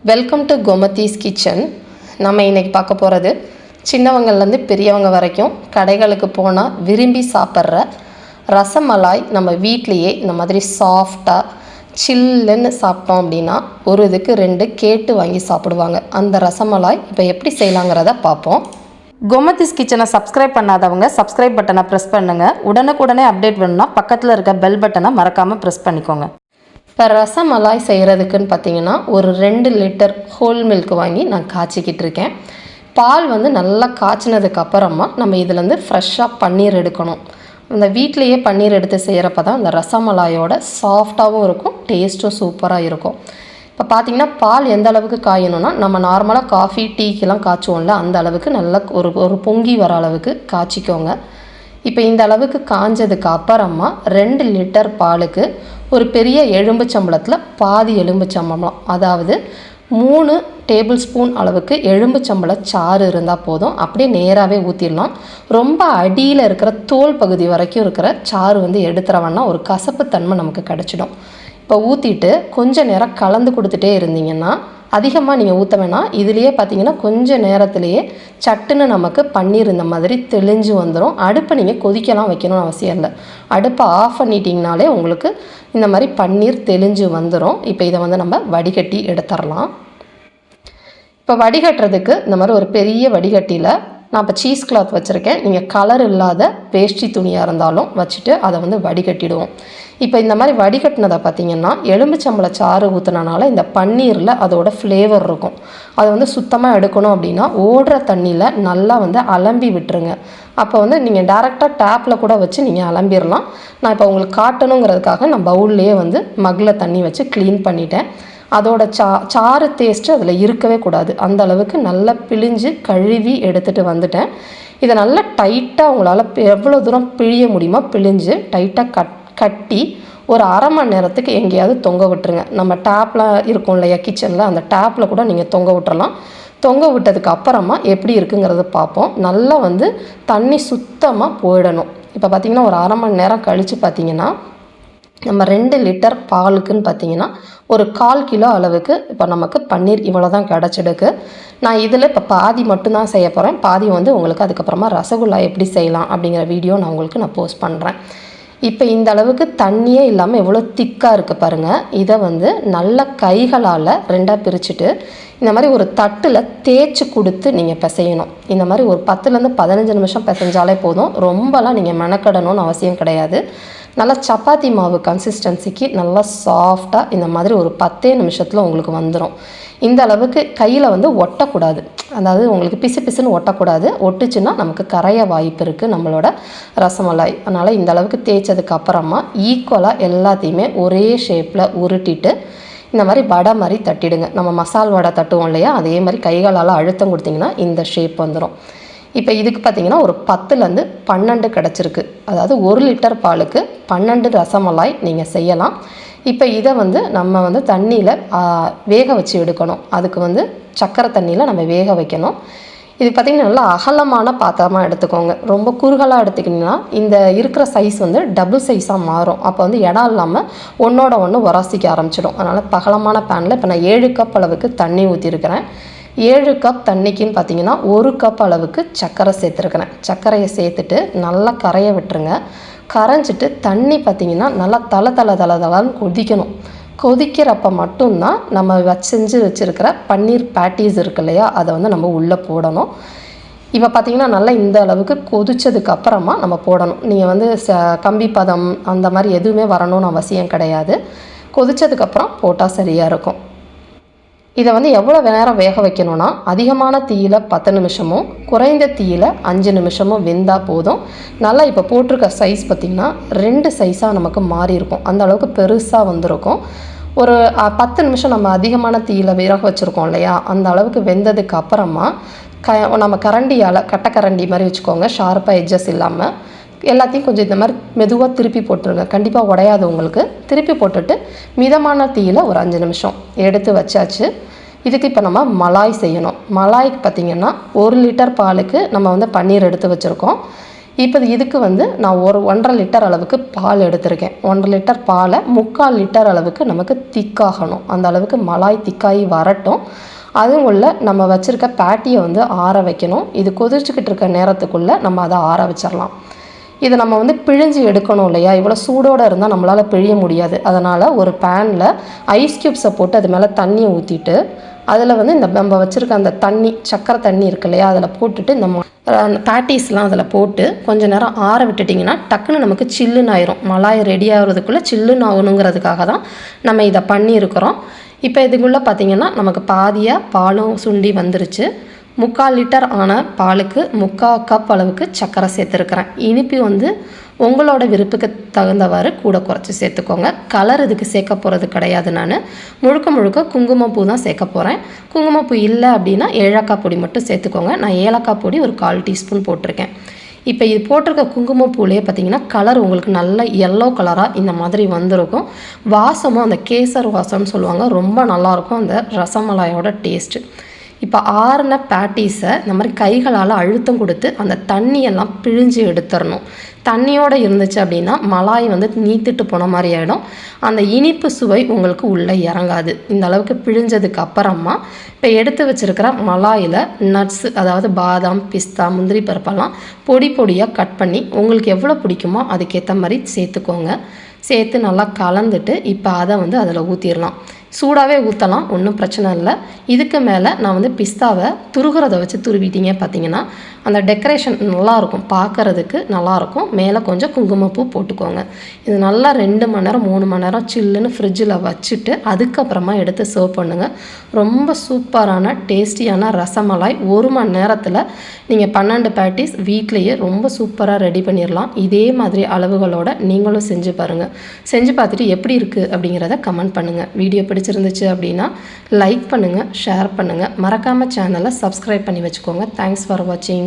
Welcome to Gomathi's kitchen. நம்ம இன்றைக்கி பார்க்க போகிறது சின்னவங்கள்லேருந்து பெரியவங்க வரைக்கும் கடைகளுக்கு போனால் விரும்பி சாப்பிட்ற ரசமலாய் நம்ம வீட்லேயே இந்த மாதிரி சாஃப்டாக சில்லுன்னு சாப்பிட்டோம் அப்படின்னா ஒரு இதுக்கு 2 கேட்டு வாங்கி சாப்பிடுவாங்க. அந்த ரசமலாய் இப்போ எப்படி செய்யலாங்கிறத பார்ப்போம். கோமதிஸ் கிச்சனை சப்ஸ்கிரைப் பண்ணாதவங்க சப்ஸ்கிரைப் பட்டனை ப்ரெஸ் பண்ணுங்கள். உடனுக்குடனே அப்டேட் வேணும்னா பக்கத்தில் இருக்க பெல் பட்டனை மறக்காமல் ப்ரெஸ் பண்ணிக்கோங்க. இப்போ ரசமலாய் செய்கிறதுக்குன்னு பார்த்தீங்கன்னா ஒரு 2 லிட்டர் ஹோல் மில்க் வாங்கி நான் காய்ச்சிக்கிட்டு இருக்கேன். பால் நல்லா காய்ச்சினதுக்கு அப்புறமா நம்ம இதுலேருந்து ஃப்ரெஷ்ஷாக பன்னீர் எடுக்கணும். அந்த வீட்டிலையே பன்னீர் எடுத்து செய்கிறப்ப தான் அந்த ரசமலாயோட சாஃப்டாகவும் இருக்கும், டேஸ்ட்டும் சூப்பராக இருக்கும். இப்போ பார்த்திங்கன்னா பால் எந்த அளவுக்கு காயணும்னா நம்ம நார்மலாக காஃபி டீக்கெலாம் காய்ச்சுவோம்ல அந்த அளவுக்கு நல்லா ஒரு பொங்கி வர அளவுக்கு காய்ச்சிக்கோங்க. இப்போ இந்த அளவுக்கு காஞ்சதுக்கு அப்புறமா 2 லிட்டர் பாலுக்கு ஒரு பெரிய எலும்புச்சம்பளத்தில் பாதி எலும்புச்சம்பளம், அதாவது 3 டேபிள் ஸ்பூன் அளவுக்கு எலும்புச்சம்பள சாறு இருந்தால் போதும். அப்படியே நேராகவே ஊற்றிடலாம். ரொம்ப அடியில் இருக்கிற தோல் பகுதி வரைக்கும் இருக்கிற சாறு எடுத்துறவன்னா ஒரு கசப்புத்தன்மை நமக்கு கிடச்சிடும். இப்போ ஊற்றிட்டு கொஞ்சம் நேரம் கலந்து கொடுத்துட்டே இருந்தீங்கன்னா, அதிகமாக நீங்கள் ஊற்ற வேணாம். இதுலேயே பார்த்தீங்கன்னா கொஞ்சம் நேரத்துலேயே சட்டுன்னு நமக்கு பன்னீர் இந்த மாதிரி தெளிஞ்சு வந்துடும். அடுப்பை நீங்கள் கொதிக்கலாம் வைக்கணும்னு அவசியம் இல்லை. அடுப்பை ஆஃப் பண்ணிட்டீங்கனாலே உங்களுக்கு இந்த மாதிரி பன்னீர் தெளிஞ்சு வந்துடும். இப்போ இதை நம்ம வடிகட்டி எடுத்துடலாம். இப்போ வடிகட்டுறதுக்கு இந்த மாதிரி ஒரு பெரிய வடிகட்டியில் நான் இப்போ சீஸ் கிளாத் வச்சுருக்கேன். நீங்கள் கலர் இல்லாத வேஷ்டி துணியாக இருந்தாலும் வச்சுட்டு அதை வடிகட்டிடுவோம். இப்போ இந்த மாதிரி வடிகட்டினதை பார்த்திங்கன்னா எலும்புச்சம்பள சாறு ஊற்றுனனால இந்த பன்னீரில் அதோட ஃப்ளேவர் இருக்கும். அதை சுத்தமாக எடுக்கணும் அப்படின்னா ஓடுற தண்ணியில் நல்லா அலம்பி விட்டுருங்க. அப்போ நீங்கள் டேரெக்டாக டேப்பில் கூட வச்சு நீங்கள் அலம்பிடலாம். நான் இப்போ உங்களுக்கு காட்டணுங்கிறதுக்காக நான் பவுல்லையே மக்கில் தண்ணி வச்சு க்ளீன் பண்ணிட்டேன். அதோட சாறு டேஸ்ட்டு அதில் இருக்கவே கூடாது. அந்த அளவுக்கு நல்லா பிழிஞ்சு கழுவி எடுத்துகிட்டு வந்துட்டேன். இதை நல்லா டைட்டாக உங்களால் எவ்வளோ தூரம் பிழிய முடியுமோ பிழிஞ்சு டைட்டாக கட்டி ஒரு அரை மணி நேரத்துக்கு எங்கேயாவது தொங்க விட்டுருங்க. நம்ம டேப்பில் இருக்கும் இல்லையா கிச்சனில், அந்த டேப்பில் கூட நீங்கள் தொங்க விட்டுறலாம். தொங்க விட்டதுக்கு அப்புறமா எப்படி இருக்குங்கிறத பார்ப்போம். நல்லா தண்ணி சுத்தமாக போயிடணும். இப்போ பார்த்திங்கன்னா ஒரு அரை மணி நேரம் கழித்து பார்த்திங்கன்னா நம்ம 2 லிட்டர் பாலுக்குன்னு பார்த்திங்கன்னா ஒரு 1/4 கிலோ அளவுக்கு இப்போ நமக்கு பன்னீர் இவ்வளோ தான் கிடச்சிடுக்கு. நான் இதில் இப்போ பாதி மட்டும்தான் செய்ய போகிறேன். பாதி உங்களுக்கு அதுக்கப்புறமா ரசகுல்லா எப்படி செய்யலாம் அப்படிங்கிற வீடியோ நான் உங்களுக்கு போஸ்ட் பண்ணுறேன். இப்போ இந்த அளவுக்கு தண்ணியே இல்லாமல் எவ்வளோ திக்காக இருக்குது பாருங்கள். இதை நல்ல கைகளால் 2ஆக பிரிச்சுட்டு இந்த மாதிரி ஒரு தட்டில் தேய்ச்சி கொடுத்து நீங்கள் பிசையணும். இந்த மாதிரி ஒரு 10லேருந்து 15 நிமிஷம் பிசைஞ்சாலே போதும். ரொம்பலாம் நீங்கள் மெனக்கடணும்னு அவசியம் கிடையாது. நல்லா சப்பாத்தி மாவு கன்சிஸ்டன்சிக்கு நல்லா சாஃப்டாக இந்த மாதிரி ஒரு 10 நிமிஷத்தில் உங்களுக்கு வந்துடும். இந்த அளவுக்கு கையில் ஒட்டக்கூடாது, அதாவது உங்களுக்கு பிசு பிசுன்னு ஒட்டக்கூடாது. ஒட்டுச்சுன்னா நமக்கு கரைய வாய்ப்பு இருக்குது நம்மளோட ரசமலாய். அதனால் இந்த அளவுக்கு தேய்ச்சதுக்கு அப்புறமா ஈக்குவலாக எல்லாத்தையுமே ஒரே ஷேப்பில் உருட்டிட்டு இந்த மாதிரி வடை மாதிரி தட்டிடுங்க. நம்ம மசால் வடை தட்டுவோம் இல்லையா, அதே மாதிரி கைகளால் அழுத்தம் கொடுத்திங்கன்னா இந்த ஷேப் வந்துடும். இப்போ இதுக்கு பார்த்திங்கன்னா ஒரு 10லேருந்து 12 கிடச்சிருக்கு. அதாவது 1 லிட்டர் பாலுக்கு 12 ரசமலாய் நீங்கள் செய்யலாம். இப்போ இதை நம்ம தண்ணியில் வேக வச்சு எடுக்கணும். அதுக்கு சக்கரை தண்ணியில் நம்ம வேக வைக்கணும். இது பார்த்திங்கன்னா நல்லா அகலமான பாத்திரமாக எடுத்துக்கோங்க. ரொம்ப குறுகலாக எடுத்துக்கிட்டிங்கன்னா இந்த இருக்கிற சைஸ் டபுள் சைஸாக மாறும். அப்போ இடம் இல்லாமல் ஒன்றோட ஒன்று உரசிக்க ஆரம்பிச்சிடும். அதனால் அகலமான பேனில் இப்போ நான் 7 கப் அளவுக்கு தண்ணி ஊற்றிருக்கிறேன். 7 கப் தண்ணிக்குன்னு பார்த்தீங்கன்னா 1 கப் அளவுக்கு சர்க்கரை சேர்த்துருக்கிறேன். சர்க்கரையை சேர்த்துட்டு நல்லா கரைய விட்டுருங்க. கரைஞ்சிட்டு தண்ணி பார்த்திங்கன்னா நல்லா தளன்னு கொதிக்கணும். கொதிக்கிறப்ப மட்டும்தான் நம்ம செஞ்சு வச்சுருக்கிற பன்னீர் பேட்டிஸ் இருக்கு இல்லையா, அதை நம்ம உள்ளே போடணும். இப்போ பார்த்திங்கன்னா நல்லா இந்த அளவுக்கு கொதித்ததுக்கு அப்புறமா நம்ம போடணும். நீங்கள் கம்பி பதம் அந்த மாதிரி எதுவுமே வரணும்னு அவசியம் கிடையாது. கொதித்ததுக்கப்புறம் போட்டால் சரியாக இருக்கும். இதை எவ்வளோ நேரம் வேக வைக்கணும்னா அதிகமான தீயில் 10 நிமிஷமும் குறைந்த தீயில் 5 நிமிஷமும் வெந்தால் போதும். நல்லா இப்போ போட்டிருக்க சைஸ் பார்த்திங்கன்னா 2 சைஸாக நமக்கு மாறி இருக்கும். அந்த அளவுக்கு பெருசாக வந்திருக்கும். ஒரு 10 நிமிஷம் நம்ம அதிகமான தீயில் வேக வச்சுருக்கோம் இல்லையா, அந்த அளவுக்கு வெந்ததுக்கு அப்புறமா நம்ம கரண்டியால் கட்டைக்கரண்டி மாதிரி வச்சுக்கோங்க, ஷார்ப்பாக எட்ஜஸ் இல்லாமல். எல்லாத்தையும் கொஞ்சம் இந்த மாதிரி மெதுவாக திருப்பி போட்டுருங்க. கண்டிப்பாக உடையாது உங்களுக்கு. திருப்பி போட்டுட்டு மிதமான தீயில் ஒரு 5 நிமிஷம் எடுத்து வச்சாச்சு. இதுக்கு இப்போ நம்ம மலாய் செய்யணும். மலாய்க்கு பார்த்திங்கன்னா 1 லிட்டர் பாலுக்கு நம்ம பன்னீர் எடுத்து வச்சுருக்கோம். இப்போ இதுக்கு வந்து நான் ஒரு 1.5 லிட்டர் அளவுக்கு பால் எடுத்திருக்கேன். 1.5 லிட்டர் பாலை 3/4 லிட்டர் அளவுக்கு நமக்கு திக்காகணும். அந்த அளவுக்கு மலாய் திக்காகி வரட்டும். அதுவும் உள்ள நம்ம வச்சுருக்க பேட்டியை வந்து ஆற வைக்கணும். இது கொதிச்சுக்கிட்டு இருக்க நேரத்துக்குள்ளே நம்ம அதை ஆற வச்சிடலாம். இதை நம்ம வந்து பிழிஞ்சு எடுக்கணும் இல்லையா, இவ்வளோ சூடோடு இருந்தால் நம்மளால் பிழிய முடியாது. அதனால் ஒரு பேனில் ஐஸ் க்யூப்ஸை போட்டு அது மேலே தண்ணியை ஊற்றிட்டு அதில் வந்து இந்த நம்ம வச்சுருக்க அந்த தண்ணி சக்கரை தண்ணி இருக்கு இல்லையா, அதில் போட்டுட்டு இந்த பேட்டிஸ்லாம் அதில் போட்டு கொஞ்சம் நேரம் ஆற விட்டுட்டிங்கன்னா டக்குன்னு நமக்கு சில்லுன்னு ஆயிரும். மலாய் ரெடி ஆகிறதுக்குள்ளே சில்லுன்னு ஆகணுங்கிறதுக்காக தான் நம்ம இதை பண்ணியிருக்கிறோம். இப்போ இதுக்குள்ளே பார்த்திங்கன்னா நமக்கு பாதியாக பாலும் சுண்டி வந்துருச்சு. 3/4 லிட்டர் ஆன பாலுக்கு 3/4 கப் அளவுக்கு சர்க்கரை சேர்த்துருக்கிறேன். இனிப்பு வந்து உங்களோட விருப்புக்கு தகுந்தவாறு கூட குறைச்சி சேர்த்துக்கோங்க. கலர் இதுக்கு சேர்க்க போகிறது கிடையாது. நான் முழுக்க குங்குமப்பூ தான் சேர்க்க போகிறேன். குங்குமப்பூ இல்லை அப்படின்னா ஏலக்காய் பொடி மட்டும் சேர்த்துக்கோங்க. நான் ஏலக்காய் பொடி ஒரு 1/4 டீஸ்பூன் போட்டிருக்கேன். இப்போ இது போட்டிருக்க குங்குமப்பூலேயே பார்த்திங்கன்னா கலர் உங்களுக்கு நல்ல எல்லோ கலராக இந்த மாதிரி வந்திருக்கும். வாசமும் அந்த கேசர் வாசம்னு சொல்லுவாங்க, ரொம்ப நல்லாயிருக்கும் அந்த ரசமலாயோட டேஸ்ட்டு. இப்போ ஆறின பேட்டிஸை இந்த மாதிரி கைகளால் அழுத்தம் கொடுத்து அந்த தண்ணியெல்லாம் பிழிஞ்சு எடுத்துடணும். தண்ணியோடு இருந்துச்சு அப்படின்னா மலாய் வந்து நீத்துட்டு போன மாதிரி ஆகிடும். அந்த இனிப்பு சுவை உங்களுக்கு உள்ளே இறங்காது. இந்த அளவுக்கு பிழிஞ்சதுக்கு அப்புறமா இப்போ எடுத்து வச்சுருக்கிற மலாயில் நட்ஸு, அதாவது பாதாம், பிஸ்தா, முந்திரி பருப்பெல்லாம் பொடி பொடியாக கட் பண்ணி உங்களுக்கு எவ்வளோ பிடிக்குமோ அதுக்கேற்ற மாதிரி சேர்த்துக்கோங்க. சேர்த்து நல்லா கலந்துட்டு இப்போ அதை வந்து அதில் ஊற்றிடலாம். சூடாகவே ஊற்றலாம், ஒன்றும் பிரச்சனை இல்லை. இதுக்கு மேலே நான் வந்து பிஸ்தாவை துருகிறத வச்சு துருவிட்டிங்க பார்த்தீங்கன்னா அந்த டெக்கரேஷன் நல்லாயிருக்கும், பார்க்குறதுக்கு நல்லாயிருக்கும். மேலே கொஞ்சம் குங்குமப்பூ போட்டுக்கோங்க. இது நல்லா 2 மணி நேரம் 3 மணி நேரம் சில்லுன்னு ஃப்ரிட்ஜில் வச்சுட்டு அதுக்கப்புறமா எடுத்து சர்வ் பண்ணுங்கள். ரொம்ப சூப்பரான டேஸ்டியான ரசமலாய் 1 மணி நேரத்தில் நீங்கள் 12 பேட்டிஸ் வீட்லேயே ரொம்ப சூப்பராக ரெடி பண்ணிடலாம். இதே மாதிரி அளவுகளோடு நீங்களும் செஞ்சு பாருங்கள். செஞ்சு பார்த்துட்டு எப்படி இருக்குது அப்படிங்கிறத கமெண்ட் பண்ணுங்கள். வீடியோ பிடிச்சிருந்துச்சு அப்படின்னா லைக் பண்ணுங்கள், ஷேர் பண்ணுங்கள். மறக்காமல் சேனலை சப்ஸ்கிரைப் பண்ணி வச்சுக்கோங்க. தேங்க்ஸ் ஃபார் வாட்சிங்.